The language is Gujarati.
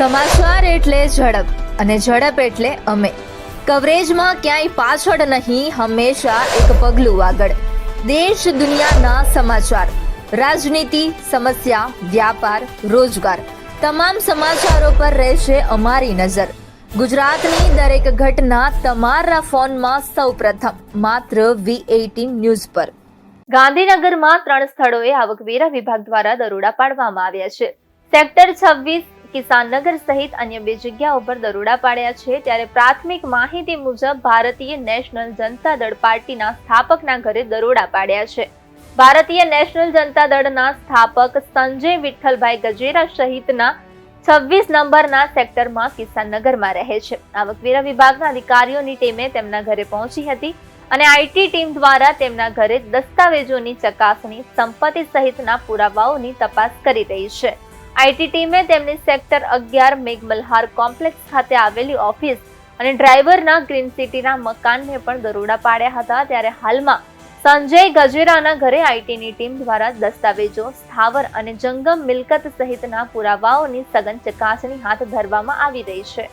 સમાચાર એટલે ઝડપ અને ઝડપ એટલે અમે. કવરેજમાં ક્યાંય પાછળ નહીં, હંમેશા એક પગલું આગળ. દેશ દુનિયાના સમાચાર, રાજનીતિ, સમસ્યા, વ્યાપાર, રોજગાર, તમામ સમાચારો પર રહેશે અમારી નજર. ગુજરાતની દરેક ઘટના તમારા ફોનમાં સૌપ્રથમ માત્ર V18 ન્યૂઝ પર. ગાંધીનગરમાં 3 સ્થળોએ આવકવેરા વિભાગ દ્વારા દરોડા પાડવામાં આવ્યા છે. સેક્ટર 26, કિસાનનગર સહિત અન્ય 2 જગ્યાઓ પર દરોડા પાડ્યા છે. ત્યારે પ્રાથમિક માહિતી મુજબ ભારતીય નેશનલ જનતા દળ પાર્ટીના સ્થાપકના ઘરે દરોડા પાડ્યા છે. ભારતીય નેશનલ જનતા દળના સ્થાપક સંજય વિઠ્ઠલભાઈ ગજેરા સહિતના 26 નંબરના સેક્ટરમાં કિસાનનગરમાં રહે છે. આવકવેરા વિભાગના અધિકારીઓની ટીમે તેમના ઘરે પહોંચી હતી અને આઈટી ટીમ દ્વારા તેમના ઘરે દસ્તાવેજોની ચકાસણી, સંપત્તિ સહિતના પુરાવાઓની તપાસ કરી રહી છે. આઈટી ટીમે તેમની સેક્ટર 11 મેઘમલ્હાર કોમ્પ્લેક્સ ખાતે આવેલી ઓફિસ અને ડ્રાઈવરના ગ્રીન સિટીના મકાનને પણ દરોડા પાડ્યા હતા. ત્યારે હાલમાં સંજય ગજેરાના ઘરે આઈટીની ટીમ દ્વારા દસ્તાવેજો, સ્થાવર અને જંગમ મિલકત સહિતના પુરાવાઓની સઘન ચકાસણી હાથ ધરવામાં આવી રહી છે.